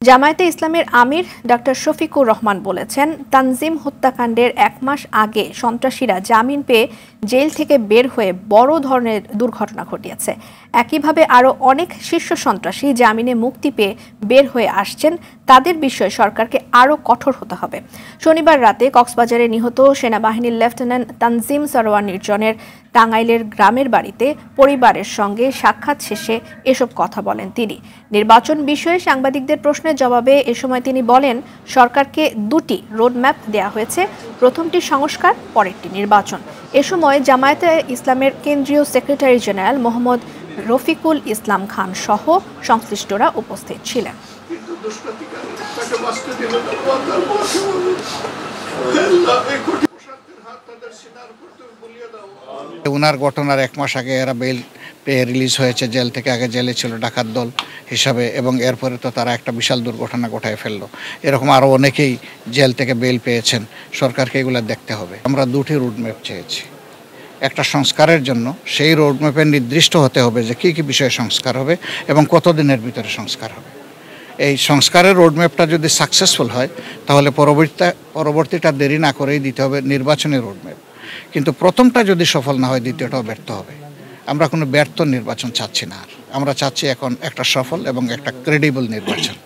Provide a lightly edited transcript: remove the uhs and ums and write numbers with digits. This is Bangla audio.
জামায়াতে ইসলামের আমির ডক্টর শফিকুর রহমান বলেছেন, তানজিম হত্যাকাণ্ডের 1 মাস আগে সন্ত্রাসীরা জামিন পেয়ে জেল থেকে বের হয়ে বড় ধরনের দুর্ঘটনা ঘটিয়েছে। একইভাবে আরও অনেক শীর্ষ সন্ত্রাসী জামিনে মুক্তি পেয়ে বের হয়ে আসছেন। তাদের বিষয়ে সরকারকে আরও কঠোর হতে হবে। শনিবার রাতে কক্সবাজারে নিহত সেনাবাহিনীর লেফটেন্যান্ট তানজিম সরোয়ার নির্জনের টাঙ্গাইলের গ্রামের বাড়িতে পরিবারের সঙ্গে সাক্ষাৎ শেষে এসব কথা বলেন তিনি। নির্বাচন বিষয়ে সাংবাদিকদের প্রশ্নের জবাবে এ সময় তিনি বলেন, সরকারকে 2টি রোডম্যাপ দেওয়া হয়েছে। প্রথমটি সংস্কার, পরেরটি নির্বাচন। এ সময় জামায়াতে ইসলামের কেন্দ্রীয় সেক্রেটারি জেনারেল মোহাম্মদ রফিকুল ইসলাম খান সহ সংশ্লিষ্টরা উপস্থিত ছিলেন। উনার ঘটনার 1 মাস আগে এরা বেল পেয়ে রিলিজ হয়েছে জেল থেকে। আগে জেলে ছিল ডাকাত দল হিসাবে, এবং এরপরে তো তারা একটা বিশাল দুর্ঘটনা ঘটায় ফেললো। এরকম আরও অনেকেই জেল থেকে বেল পেয়েছেন। সরকারকে এগুলো দেখতে হবে। আমরা 2টি রোডম্যাপ চেয়েছি একটা সংস্কারের জন্য। সেই রোডম্যাপে নির্দিষ্ট হতে হবে যে কী কী বিষয়ে সংস্কার হবে এবং কতদিনের ভিতরে সংস্কার হবে। এই সংস্কারের রোডম্যাপটা যদি সাকসেসফুল হয় তাহলে পরবর্তীটা দেরি না করেই দিতে হবে নির্বাচনী রোডম্যাপ। কিন্তু প্রথমটা যদি সফল না হয় দ্বিতীয়টাও ব্যর্থ হবে। আমরা কোনো ব্যর্থ নির্বাচন চাচ্ছি না। আমরা চাচ্ছি এখন একটা সফল এবং একটা ক্রেডিবল নির্বাচন।